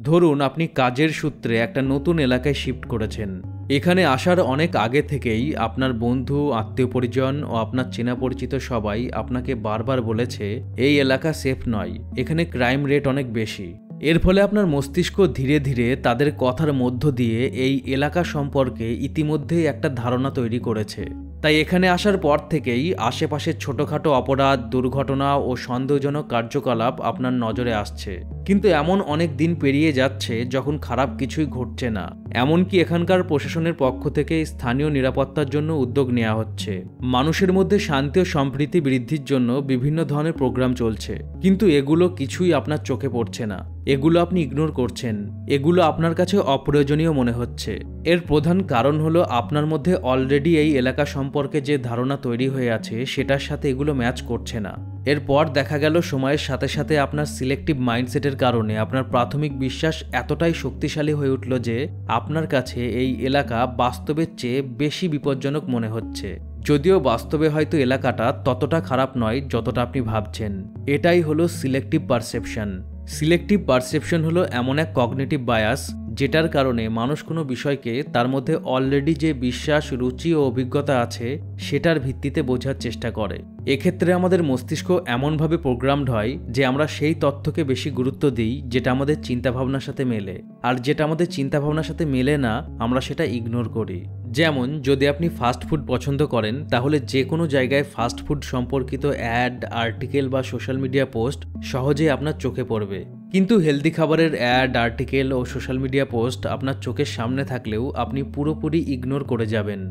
ধরুন আপনি কাজের সূত্রে একটা নতুন এলাকায় শিফট করেছেন। এখানে আসার অনেক আগে থেকেই আপনার বন্ধু, আত্মীয় পরিজন ও আপনার চেনা পরিচিত সবাই আপনাকে বারবার বলেছে এই এলাকা সেফ নয়, এখানে ক্রাইম রেট অনেক বেশি। এর ফলে আপনার মস্তিষ্ক ধীরে ধীরে তাদের কথার মধ্য দিয়ে এই এলাকা সম্পর্কে ইতিমধ্যেই একটা ধারণা তৈরি করেছে। তাই এখানে আসার পর থেকেই আশেপাশের ছোটখাটো অপরাধ, দুর্ঘটনা ও সন্দেহজনক কার্যকলাপ আপনার নজরে আসছে। কিন্তু এমন অনেক দিন পেরিয়ে যাচ্ছে যখন খারাপ কিছুই ঘটছে না। এমনকি এখানকার প্রশাসনের পক্ষ থেকে স্থানীয় নিরাপত্তার জন্য উদ্যোগ নেওয়া হচ্ছে। মানুষের মধ্যে শান্তি ও সম্প্রীতি বৃদ্ধির জন্য বিভিন্ন ধরনের প্রোগ্রাম চলছে। কিন্তু এগুলো কিছুই আপনার চোখে পড়ছে না। এগুলো আপনি ইগনোর করছেন। এগুলো আপনার কাছে অপ্রয়োজনীয় মনে হচ্ছে। এর প্রধান কারণ হলো আপনার মধ্যে অলরেডি এই এলাকা সম্পর্কে যে ধারণা তৈরি হয়ে আছে সেটার সাথে এগুলো ম্যাচ করছে না। এরপর দেখা গেল সময়ের সাথে সাথে আপনার সিলেক্টিভ মাইন্ডসেটের কারণে আপনার প্রাথমিক বিশ্বাস এতটাই শক্তিশালী হয়ে উঠল যে আপনার কাছে এই এলাকা বাস্তবের চেয়ে বেশি বিপজ্জনক মনে হচ্ছে। যদিও বাস্তবে হয়তো এলাকাটা ততটা খারাপ নয় যতটা আপনি ভাবছেন। এটাই হলো সিলেক্টিভ পারসেপশন। সিলেক্টিভ পারসেপশন হলো এমন এক কগনিটিভ বায়াস যেটার কারণে মানুষ কোনো বিষয়কে তার মধ্যে অলরেডি যে বিশ্বাস, রুচি ও অভিজ্ঞতা আছে সেটার ভিত্তিতে বোঝার চেষ্টা করে। এক্ষেত্রে আমাদের মস্তিষ্ক এমনভাবে প্রোগ্রামড হয় যে আমরা সেই তথ্যকে বেশি গুরুত্ব দিই যেটা আমাদের চিন্তাভাবনার সাথে মেলে, আর যেটা আমাদের চিন্তাভাবনার সাথে মেলে না আমরা সেটা ইগনোর করি। যেমন যদি আপনি ফাস্ট ফুড পছন্দ করেন তাহলে যে কোনো জায়গায় ফাস্ট ফুড সম্পর্কিত অ্যাড, আর্টিকেল বা সোশ্যাল মিডিয়া পোস্ট সহজেই আপনার চোখে পড়বে। কিন্তু হেলদি খাবারের অ্যাড, আর্টিকেল ও সোশ্যাল মিডিয়া পোস্ট আপনার চোখের সামনে থাকলেও আপনি পুরোপুরি ইগনোর করে যাবেন।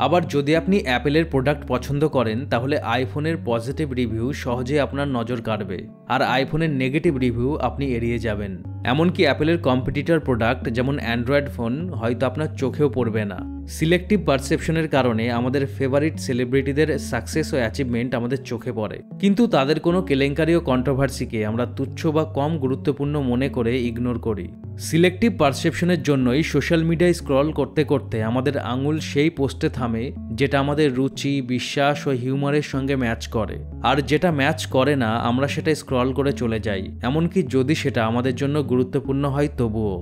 আবার যদি আপনি অ্যাপেলের প্রোডাক্ট পছন্দ করেন তাহলে আইফোনের পজিটিভ রিভিউ সহজে আপনার নজর কাড়বে, আর আইফোনের নেগেটিভ রিভিউ আপনি এড়িয়ে যাবেন। এমনকি অ্যাপেলের কম্পিটিটর প্রোডাক্ট যেমন অ্যান্ড্রয়েড ফোন হয়তো আপনার চোখেও পড়বে না। সিলেক্টিভ পারসেপশনের কারণে আমাদের ফেভারিট সেলিব্রিটিদের সাকসেস ও অ্যাচিভমেন্ট আমাদের চোখে পড়ে, কিন্তু তাদের কোনো কেলেঙ্কারি ও কন্ট্রোভার্সিকে আমরা তুচ্ছ বা কম গুরুত্বপূর্ণ মনে করে ইগনোর করি। সিলেক্টিভ পারসেপশনের জন্যই সোশ্যাল মিডিয়ায় স্ক্রল করতে করতে আমাদের আঙুল সেই পোস্টে থামে যেটা আমাদের রুচি, বিশ্বাস ও হিউমারের সঙ্গে ম্যাচ করে, আর যেটা ম্যাচ করে না আমরা সেটা স্ক্রল করে চলে যাই, এমনকি যদি সেটা আমাদের জন্য গুরুত্বপূর্ণ হয় তবুও।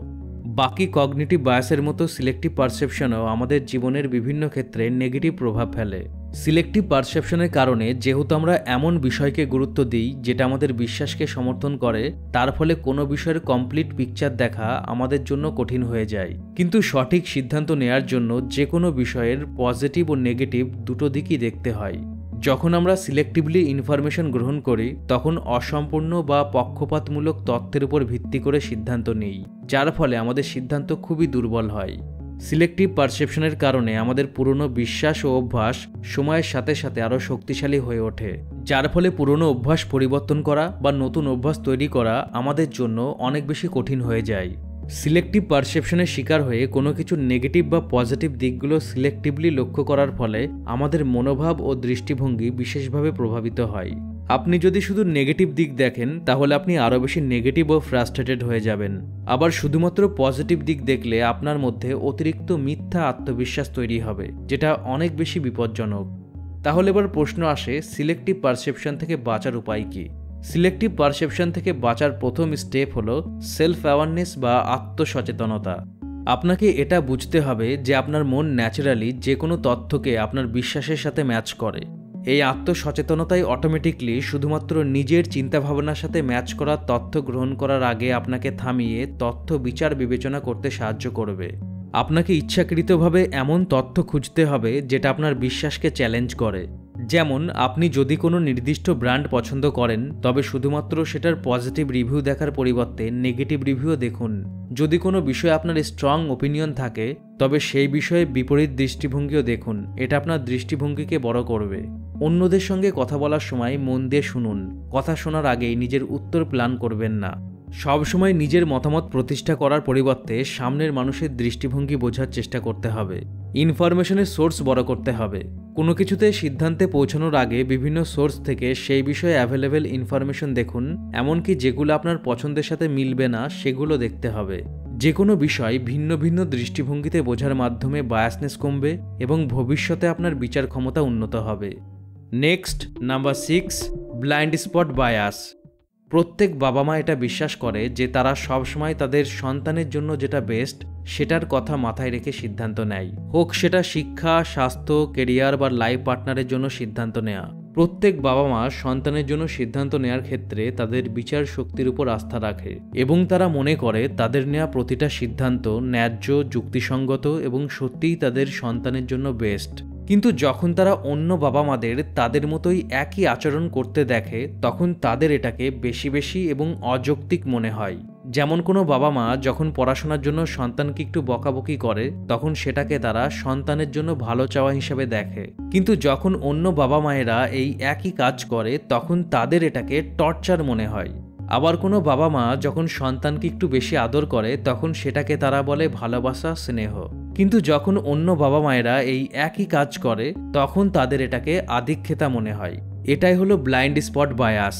বাকি কগনিটিভ বায়াসের মতো সিলেক্টিভ পারসেপশনও আমাদের জীবনের বিভিন্ন ক্ষেত্রে নেগেটিভ প্রভাব ফেলে। সিলেক্টিভ পারসেপশনের কারণে যেহেতু আমরা এমন বিষয়কে গুরুত্ব দিই যেটা আমাদের বিশ্বাসকে সমর্থন করে, তার ফলে কোনো বিষয়ের কমপ্লিট পিকচার দেখা আমাদের জন্য কঠিন হয়ে যায়। কিন্তু সঠিক সিদ্ধান্ত নেয়ার জন্য যে কোনো বিষয়ের পজিটিভ ও নেগেটিভ দুটো দিকই দেখতে হয়। যখন আমরা সিলেক্টিভলি ইনফরমেশন গ্রহণ করি তখন অসম্পূর্ণ বা পক্ষপাতমূলক তথ্যের উপর ভিত্তি করে সিদ্ধান্ত নিই, যার ফলে আমাদের সিদ্ধান্ত খুবই দুর্বল হয়। সিলেক্টিভ পারসেপশনের কারণে আমাদের পুরনো বিশ্বাস ও অভ্যাস সময়ের সাথে সাথে আরও শক্তিশালী হয়ে ওঠে, যার ফলে পুরনো অভ্যাস পরিবর্তন করা বা নতুন অভ্যাস তৈরি করা আমাদের জন্য অনেক বেশি কঠিন হয়ে যায়। সিলেক্টিভ পারসেপশনের শিকার হয়ে কোনো কিছু নেগেটিভ বা পজিটিভ দিকগুলো সিলেক্টিভলি লক্ষ্য করার ফলে আমাদের মনোভাব ও দৃষ্টিভঙ্গি বিশেষভাবে প্রভাবিত হয়। আপনি যদি শুধু নেগেটিভ দিক দেখেন তাহলে আপনি আরও বেশি নেগেটিভ ও ফ্রাস্ট্রেটেড হয়ে যাবেন। আবার শুধুমাত্র পজিটিভ দিক দেখলে আপনার মধ্যে অতিরিক্ত মিথ্যা আত্মবিশ্বাস তৈরি হবে, যেটা অনেক বেশি বিপজ্জনক। তাহলে এবার প্রশ্ন আসে, সিলেক্টিভ পারসেপশন থেকে বাঁচার উপায় কী? সিলেক্টিভ পারসেপশন থেকে বাঁচার প্রথম স্টেপ হলো সেলফ অ্যাওয়ারনেস বা আত্মসচেতনতা। আপনাকে এটা বুঝতে হবে যে আপনার মন ন্যাচারালি যে কোনো তথ্যকে আপনার বিশ্বাসের সাথে ম্যাচ করে। এই আত্মসচেতনতাই অটোমেটিকলি শুধুমাত্র নিজের চিন্তাভাবনার সাথে ম্যাচ করা তথ্য গ্রহণ করার আগে আপনাকে থামিয়ে তথ্য বিচার বিবেচনা করতে সাহায্য করবে। আপনাকে ইচ্ছাকৃতভাবে এমন তথ্য খুঁজতে হবে যেটা আপনার বিশ্বাসকে চ্যালেঞ্জ করে। যেমন আপনি যদি কোনো নির্দিষ্ট ব্র্যান্ড পছন্দ করেন তবে শুধুমাত্র সেটার পজিটিভ রিভিউ দেখার পরিবর্তে নেগেটিভ রিভিউ দেখুন। যদি কোনো বিষয়ে আপনার স্ট্রং ওপিনিয়ন থাকে তবে সেই বিষয়ে বিপরীত দৃষ্টিভঙ্গিও দেখুন, এটা আপনার দৃষ্টিভঙ্গিকে বড় করবে। অন্যদের সঙ্গে কথা বলার সময় মন দিয়ে শুনুন, কথা শোনার আগেই নিজের উত্তর প্ল্যান করবেন না। সবসময় নিজের মতামত প্রতিষ্ঠা করার পরিবর্তে সামনের মানুষের দৃষ্টিভঙ্গি বোঝার চেষ্টা করতে হবে। ইনফরমেশনের সোর্স বড় করতে হবে। কোনো কিছুতে সিদ্ধান্তে পৌঁছানোর আগে বিভিন্ন সোর্স থেকে সেই বিষয়ে অ্যাভেলেবেল ইনফরমেশন দেখুন, এমনকি যেগুলো আপনার পছন্দের সাথে মিলবে না সেগুলো দেখতে হবে। যে কোনো বিষয় ভিন্ন ভিন্ন দৃষ্টিভঙ্গিতে বোঝার মাধ্যমে বায়াসনেস কমবে এবং ভবিষ্যতে আপনার বিচার ক্ষমতা উন্নত হবে। Next, number 6, blind spot bias. প্রত্যেক বাবা মা এটা বিশ্বাস করে যে তারা সবসময় তাদের সন্তানের জন্য যেটা বেস্ট সেটার কথা মাথায় রেখে সিদ্ধান্ত নেয়, হোক সেটা শিক্ষা, স্বাস্থ্য, কেরিয়ার বা লাইফ পার্টনারের জন্য সিদ্ধান্ত নেওয়া। প্রত্যেক বাবা মা সন্তানের জন্য সিদ্ধান্ত নেওয়ার ক্ষেত্রে তাদের বিচার শক্তির উপর আস্থা রাখে এবং তারা মনে করে তাদের নেওয়া প্রতিটা সিদ্ধান্ত ন্যায্য, যুক্তিসঙ্গত এবং সত্যিই তাদের সন্তানের জন্য বেস্ট। কিন্তু যখন তারা অন্য বাবা মাদের তাদের মতোই একই আচরণ করতে দেখে তখন তাদের এটাকে বেশি বেশি এবং অযৌক্তিক মনে হয়। যেমন কোনো বাবা মা যখন পড়াশোনার জন্য সন্তানকে একটু বকাবকি করে তখন সেটাকে তারা সন্তানের জন্য ভালো চাওয়া হিসেবে দেখে, কিন্তু যখন অন্য বাবা মায়েরা এই একই কাজ করে তখন তাদের এটাকে টর্চার মনে হয়। আবার কোনো বাবা মা যখন সন্তানকে একটু বেশি আদর করে তখন সেটাকে তারা বলে ভালোবাসা, স্নেহ, কিন্তু যখন অন্য বাবা মায়েরা এই একই কাজ করে তখন তাদের এটাকে আধিক্যতা মনে হয়। এটাই হলো blind spot bias.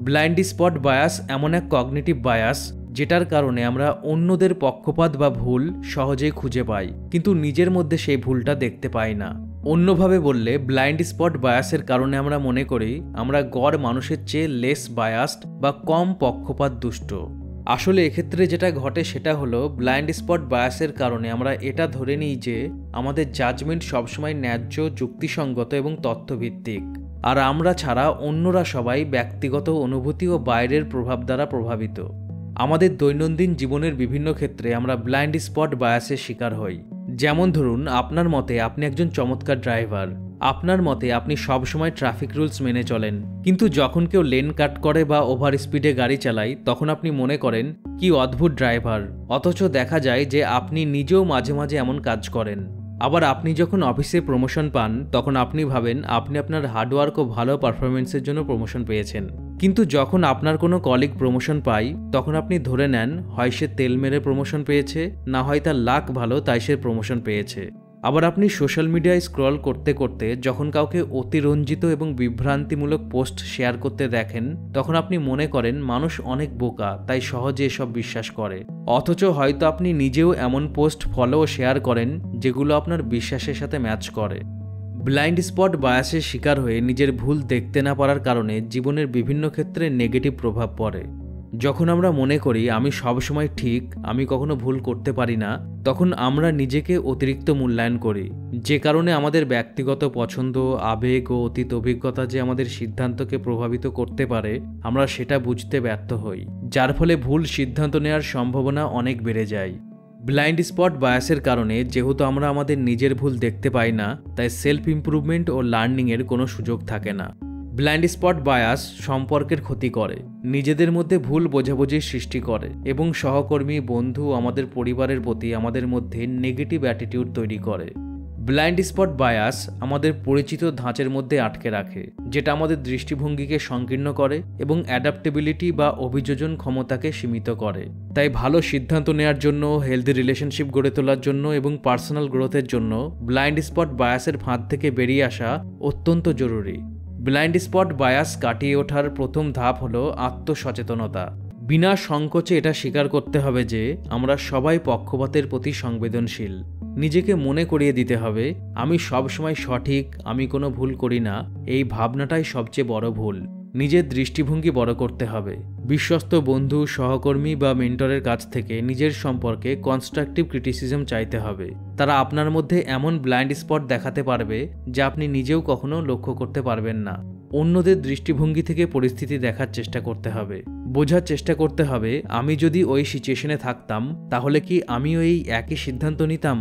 Blind spot bias এমন এক কগনিটিভ বায়াস যেটার কারণে আমরা অন্যদের পক্ষপাত বা ভুল সহজেই খুঁজে পাই, কিন্তু নিজের মধ্যে সেই ভুলটা দেখতে পাই না। অন্যভাবে বললে, ব্লাইন্ড স্পট বায়াসের কারণে আমরা মনে করি আমরা গড় মানুষের চেয়ে লেস বায়াসড বা কম পক্ষপাত দুষ্ট। আসলে এক্ষেত্রে যেটা ঘটে সেটা হলো ব্লাইন্ড স্পট বায়াসের কারণে আমরা এটা ধরে নিই যে আমাদের জাজমেন্ট সবসময় ন্যায্য, যুক্তিসঙ্গত এবং তথ্যভিত্তিক, আর আমরা ছাড়া অন্যরা সবাই ব্যক্তিগত অনুভূতি ও বাইরের প্রভাব দ্বারা প্রভাবিত। আমাদের দৈনন্দিন জীবনের বিভিন্ন ক্ষেত্রে আমরা ব্লাইন্ড স্পট বায়াসের শিকার হই। যেমন ধরুন, আপনার মতে আপনি একজন চমৎকার ড্রাইভার, আপনার মতে আপনি সবসময় ট্রাফিক রুলস মেনে চলেন, কিন্তু যখন কেউ লেন কাট করে বা ওভার স্পিডে গাড়ি চালায় তখন আপনি মনে করেন কি অদ্ভুত ড্রাইভার, অথচ দেখা যায় যে আপনি নিজেও মাঝে মাঝে এমন কাজ করেন। আবার আপনি যখন অফিসে প্রমোশন পান তখন আপনি ভাবেন আপনি আপনার হার্ডওয়ার্ক ও ভালো পারফরমেন্সের জন্য প্রমোশন পেয়েছেন, কিন্তু যখন আপনার কোনো কলিগ প্রমোশন পায় তখন আপনি ধরে নেন হয় সে তেল মেরে প্রমোশন পেয়েছে, না হয় তার লাক ভালো তাই সে প্রমোশন পেয়েছে। আবার আপনি সোশ্যাল মিডিয়ায় স্ক্রল করতে করতে যখন কাউকে অতিরঞ্জিত এবং বিভ্রান্তিমূলক পোস্ট শেয়ার করতে দেখেন তখন আপনি মনে করেন মানুষ অনেক বোকা তাই সহজে এসব বিশ্বাস করে, অথচ হয়তো আপনি নিজেও এমন পোস্ট ফলো ও শেয়ার করেন যেগুলো আপনার বিশ্বাসের সাথে ম্যাচ করে। ব্লাইন্ড স্পট বায়াসের শিকার হয়ে নিজের ভুল দেখতে না পারার কারণে জীবনের বিভিন্ন ক্ষেত্রে নেগেটিভ প্রভাব পড়ে। যখন আমরা মনে করি আমি সবসময় ঠিক, আমি কখনো ভুল করতে পারি না, তখন আমরা নিজেকে অতিরিক্ত মূল্যায়ন করি, যে কারণে আমাদের ব্যক্তিগত পছন্দ, আবেগ ও অতীত অভিজ্ঞতা যে আমাদের সিদ্ধান্তকে প্রভাবিত করতে পারে আমরা সেটা বুঝতে ব্যর্থ হই, যার ফলে ভুল সিদ্ধান্ত নেওয়ার সম্ভাবনা অনেক বেড়ে যায়। ব্লাইন্ড স্পট বায়াসের কারণে যেহেতু আমরা আমাদের নিজের ভুল দেখতে পাই না তাই সেলফ ইমপ্রুভমেন্ট ও লার্নিংয়ের কোনো সুযোগ থাকে না। ব্লাইন্ড স্পট বায়াস সম্পর্কের ক্ষতি করে, নিজেদের মধ্যে ভুল বোঝাবুঝির সৃষ্টি করে এবং সহকর্মী, বন্ধু, আমাদের পরিবারের প্রতি আমাদের মধ্যে নেগেটিভ অ্যাটিটিউড তৈরি করে। ব্লাইন্ড স্পট বায়াস আমাদের পরিচিত ধাঁচের মধ্যে আটকে রাখে, যেটা আমাদের দৃষ্টিভঙ্গিকে সংকীর্ণ করে এবং অ্যাডাপ্টেবিলিটি বা অভিযোজন ক্ষমতাকে সীমিত করে। তাই ভালো সিদ্ধান্ত নেওয়ার জন্য, হেলদি রিলেশনশিপ গড়ে তোলার জন্য এবং পার্সোনাল গ্রোথের জন্য ব্লাইন্ড স্পট বায়াসের ফাঁদ থেকে বেরিয়ে আসা অত্যন্ত জরুরি। ব্লাইন্ড স্পট বায়াস কাটিয়ে ওঠার প্রথম ধাপ হলো আত্মসচেতনতা। বিনা সংকোচে এটা স্বীকার করতে হবে যে আমরা সবাই পক্ষপাতের প্রতি সংবেদনশীল। নিজেকে মনে করিয়ে দিতে হবে আমি সবসময় সঠিক, আমি কোনো ভুল করি না, এই ভাবনাটাই সবচেয়ে বড় ভুল। নিজের দৃষ্টিভঙ্গি বড় করতে হবে। বিশ্বস্ত বন্ধু, সহকর্মী বা মেন্টরের কাছ থেকে নিজের সম্পর্কে কনস্ট্রাকটিভ ক্রিটিসিজম চাইতে হবে। তারা আপনার মধ্যে এমন ব্লাইন্ড স্পট দেখাতে পারবে যা আপনি নিজেও কখনো লক্ষ্য করতে পারবেন না। অন্যদের দৃষ্টিভঙ্গি থেকে পরিস্থিতি দেখার চেষ্টা করতে হবে, বোঝার চেষ্টা করতে হবে আমি যদি ওই সিচুয়েশনে থাকতাম তাহলে কি আমিও এই একই সিদ্ধান্ত নিতাম।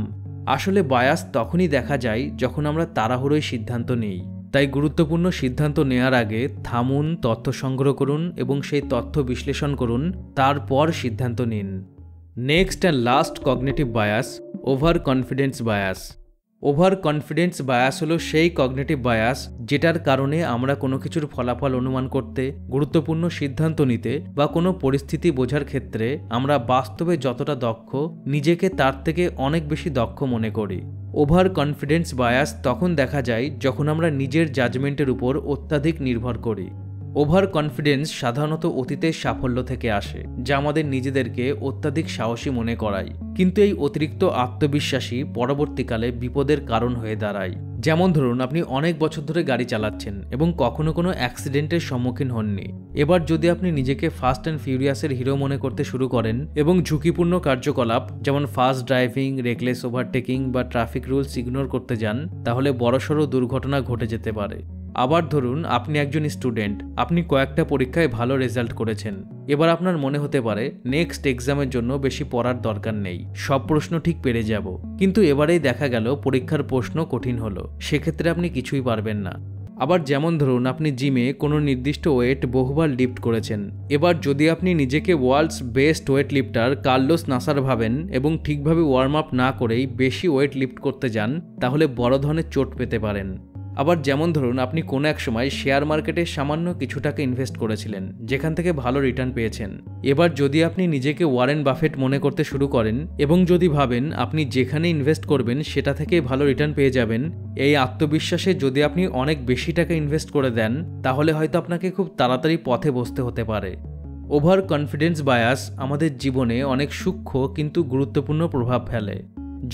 আসলে বায়াস তখনই দেখা যায় যখন আমরা তাড়াহুড়োই সিদ্ধান্ত নিই। তাই গুরুত্বপূর্ণ সিদ্ধান্ত নেওয়ার আগে থামুন, তথ্য সংগ্রহ করুন এবং সেই তথ্য বিশ্লেষণ করুন, তারপর সিদ্ধান্ত নিন। Next and last cognitive bias, over confidence bias. Over confidence bias হলো সেই কগনিটিভ বায়াস যেটার কারণে আমরা কোনো কিছুর ফলাফল অনুমান করতে, গুরুত্বপূর্ণ সিদ্ধান্ত নিতে বা কোনো পরিস্থিতি বোঝার ক্ষেত্রে আমরা বাস্তবে যতটা দক্ষ নিজেকে তার থেকে অনেক বেশি দক্ষ মনে করি। ওভার কনফিডেন্স বায়াস তখন দেখা যায় যখন আমরা নিজের জাজমেন্টের উপর অত্যাধিক নির্ভর করি। ওভার কনফিডেন্স সাধারণত অতীতের সাফল্য থেকে আসে, যা আমাদের নিজেদেরকে অত্যাধিক সাহসী মনে করায়, কিন্তু এই অতিরিক্ত আত্মবিশ্বাসী পরবর্তীকালে বিপদের কারণ হয়ে দাঁড়ায়। যেমন ধরুন, আপনি অনেক বছর ধরে গাড়ি চালাচ্ছেন এবং কখনো কোনো অ্যাক্সিডেন্টের সম্মুখীন হননি। এবার যদি আপনি নিজেকে ফাস্ট অ্যান্ড ফিউরিয়াসের হিরো মনে করতে শুরু করেন এবং ঝুঁকিপূর্ণ কার্যকলাপ যেমন ফাস্ট ড্রাইভিং, রেকলেস ওভারটেকিং বা ট্রাফিক রুলস ইগনোর করতে যান, তাহলে বড়সড় দুর্ঘটনা ঘটে যেতে পারে। আবার ধরুন, আপনি একজন স্টুডেন্ট, আপনি কয়েকটা পরীক্ষায় ভালো রেজাল্ট করেছেন। এবার আপনার মনে হতে পারে নেক্সট এক্সামের জন্য বেশি পড়ার দরকার নেই, সব প্রশ্ন ঠিক পেরে যাব। কিন্তু এবারেই দেখা গেল পরীক্ষার প্রশ্ন কঠিন হলো, সেক্ষেত্রে আপনি কিছুই পারবেন না। আবার যেমন ধরুন, আপনি জিমে কোনো নির্দিষ্ট ওয়েট বহুবার লিফট করেছেন। এবার যদি আপনি নিজেকে ওয়ার্ল্ডস বেস্ট ওয়েট লিফটার কার্লোস নাসার ভাবেন এবং ঠিকভাবে ওয়ার্ম আপ না করেই বেশি ওয়েট লিফট করতে যান, তাহলে বড় ধরনের চোট পেতে পারেন। আবার যেমন ধরুন, আপনি কোনো এক সময় শেয়ার মার্কেটে সামান্য কিছু টাকা ইনভেস্ট করেছিলেন, যেখান থেকে ভালো রিটার্ন পেয়েছেন। এবার যদি আপনি নিজেকে ওয়ারেন বাফেট মনে করতে শুরু করেন এবং যদি ভাবেন আপনি যেখানে ইনভেস্ট করবেন সেটা থেকে ভালো রিটার্ন পেয়ে যাবেন, এই আত্মবিশ্বাসে যদি আপনি অনেক বেশি টাকা ইনভেস্ট করে দেন, তাহলে হয়তো আপনাকে খুব তাড়াতাড়ি পথে বসতে হতে পারে। ওভার কনফিডেন্স বায়াস আমাদের জীবনে অনেক সূক্ষ্ম কিন্তু গুরুত্বপূর্ণ প্রভাব ফেলে।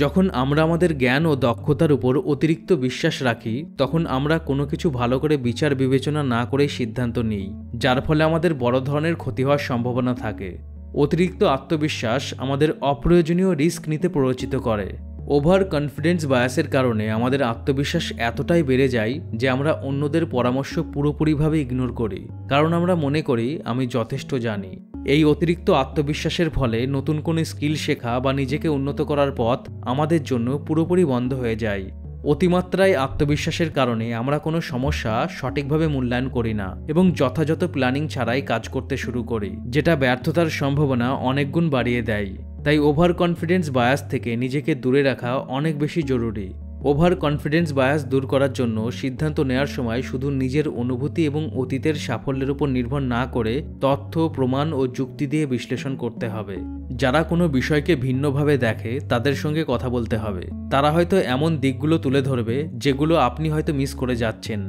যখন আমরা আমাদের জ্ঞান ও দক্ষতার উপর অতিরিক্ত বিশ্বাস রাখি, তখন আমরা কোনো কিছু ভালো করে বিচার বিবেচনা না করেই সিদ্ধান্ত নিই, যার ফলে আমাদের বড় ধরনের ক্ষতি হওয়ার সম্ভাবনা থাকে। অতিরিক্ত আত্মবিশ্বাস আমাদের অপ্রয়োজনীয় রিস্ক নিতে প্ররোচিত করে। ওভার কনফিডেন্স বায়াসের কারণে আমাদের আত্মবিশ্বাস এতটাই বেড়ে যায় যে আমরা অন্যদের পরামর্শ পুরোপুরিভাবে ইগনোর করি, কারণ আমরা মনে করি আমি যথেষ্ট জানি। এই অতিরিক্ত আত্মবিশ্বাসের ফলে নতুন কোনো স্কিল শেখা বা নিজেকে উন্নত করার পথ আমাদের জন্য পুরোপুরি বন্ধ হয়ে যায়। অতিমাত্রায় আত্মবিশ্বাসের কারণে আমরা কোনো সমস্যা সঠিকভাবে মূল্যায়ন করি না এবং যথাযথ প্ল্যানিং ছাড়াই কাজ করতে শুরু করি, যেটা ব্যর্থতার সম্ভাবনা অনেক গুণ বাড়িয়ে দেয়। তাই ওভার কনফিডেন্স বায়াস থেকে নিজেকে দূরে রাখা অনেক বেশি জরুরি। ওভার কনফিডেন্স বায়াস দূর করার জন্য সিদ্ধান্ত নেওয়ার সময় শুধু নিজের অনুভূতি এবং অতীতের সাফল্যের উপর নির্ভর না করে তথ্য, প্রমাণ ও যুক্তি দিয়ে বিশ্লেষণ করতে হবে। যারা কোনো বিষয়কে ভিন্নভাবে দেখে তাদের সঙ্গে কথা বলতে হবে। তারা হয়তো এমন দিকগুলো তুলে ধরবে যেগুলো আপনি হয়তো মিস করে যাচ্ছেন।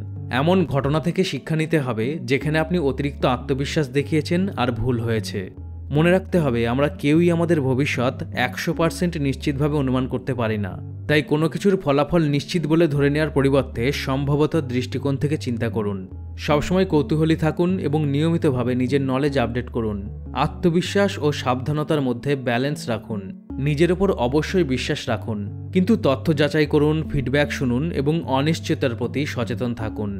এমন ঘটনা থেকে শিক্ষা নিতে হবে যেখানে আপনি অতিরিক্ত আত্মবিশ্বাস দেখিয়েছেন আর ভুল হয়েছে। মনে রাখতে হবে, আমরা কেউই আমাদের ভবিষ্যৎ 100% নিশ্চিতভাবে অনুমান করতে পারি না। তাই কোনো কিছুর ফলাফল নিশ্চিত বলে ধরে নেওয়ার পরিবর্তে সম্ভবত দৃষ্টিকোণ থেকে চিন্তা করুন। সবসময় কৌতূহলী থাকুন এবং নিয়মিতভাবে নিজের নলেজ আপডেট করুন। আত্মবিশ্বাস ও সাবধানতার মধ্যে ব্যালেন্স রাখুন। নিজের ওপর অবশ্যই বিশ্বাস রাখুন, কিন্তু তথ্য যাচাই করুন, ফিডব্যাক শুনুন এবং অনিশ্চয়তার প্রতি সচেতন থাকুন।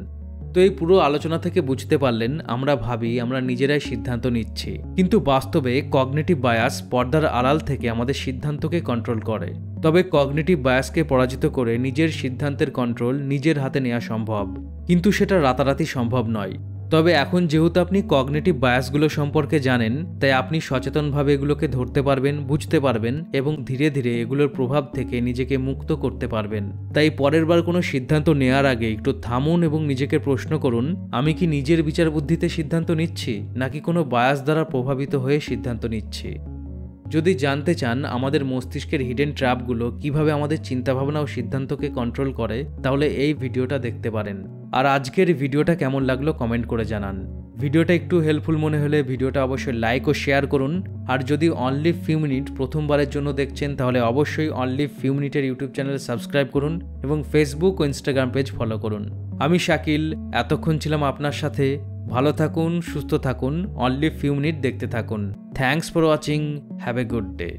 তো এই পুরো আলোচনা থেকে বুঝতে পারলেন, আমরা ভাবি আমরা নিজেরাই সিদ্ধান্ত নিচ্ছি, কিন্তু বাস্তবে কগনিটিভ বায়াস পর্দার আড়াল থেকে আমাদের সিদ্ধান্তকে কন্ট্রোল করে। তবে কগনিটিভ বায়াসকে পরাজিত করে নিজের সিদ্ধান্তের কন্ট্রোল নিজের হাতে নেওয়া সম্ভব, কিন্তু সেটা রাতারাতি সম্ভব নয়। তবে এখন যেহেতু আপনি কগনিটিভ বায়াসগুলো সম্পর্কে জানেন, তাই আপনি সচেতনভাবে এগুলোকে ধরতে পারবেন, বুঝতে পারবেন এবং ধীরে ধীরে এগুলোর প্রভাব থেকে নিজেকে মুক্ত করতে পারবেন। তাই পরের বার কোনো সিদ্ধান্ত নেওয়ার আগে একটু থামুন এবং নিজেকে প্রশ্ন করুন, আমি কি নিজের বিচার বুদ্ধিতে সিদ্ধান্ত নিচ্ছি নাকি কোনো বায়াস দ্বারা প্রভাবিত হয়ে সিদ্ধান্ত নিচ্ছি। যদি জানতে চান আমাদের মস্তিষ্কের হিডেন ট্র্যাপগুলো কিভাবে আমাদের চিন্তাভাবনা ও সিদ্ধান্তকে কন্ট্রোল করে, তাহলে এই ভিডিওটা দেখতে পারেন। আর আজকের ভিডিওটা কেমন লাগলো কমেন্ট করে জানান। ভিডিওটা একটু হেল্পফুল মনে হলে ভিডিওটা অবশ্যই লাইক ও শেয়ার করুন। আর যদি অনলি ফিউ মিনিট প্রথমবারের জন্য দেখছেন, তাহলে অবশ্যই অনলি ফিউ মিনিটের ইউটিউব চ্যানেল সাবস্ক্রাইব করুন এবং ফেসবুক ও ইনস্টাগ্রাম পেজ ফলো করুন। আমি শাকিল, এতক্ষণ ছিলাম আপনার সাথে। ভালো থাকুন, সুস্থ থাকুন, অনলি ফিউ মিনিট দেখতে থাকুন। Thanks for watching, have a good day.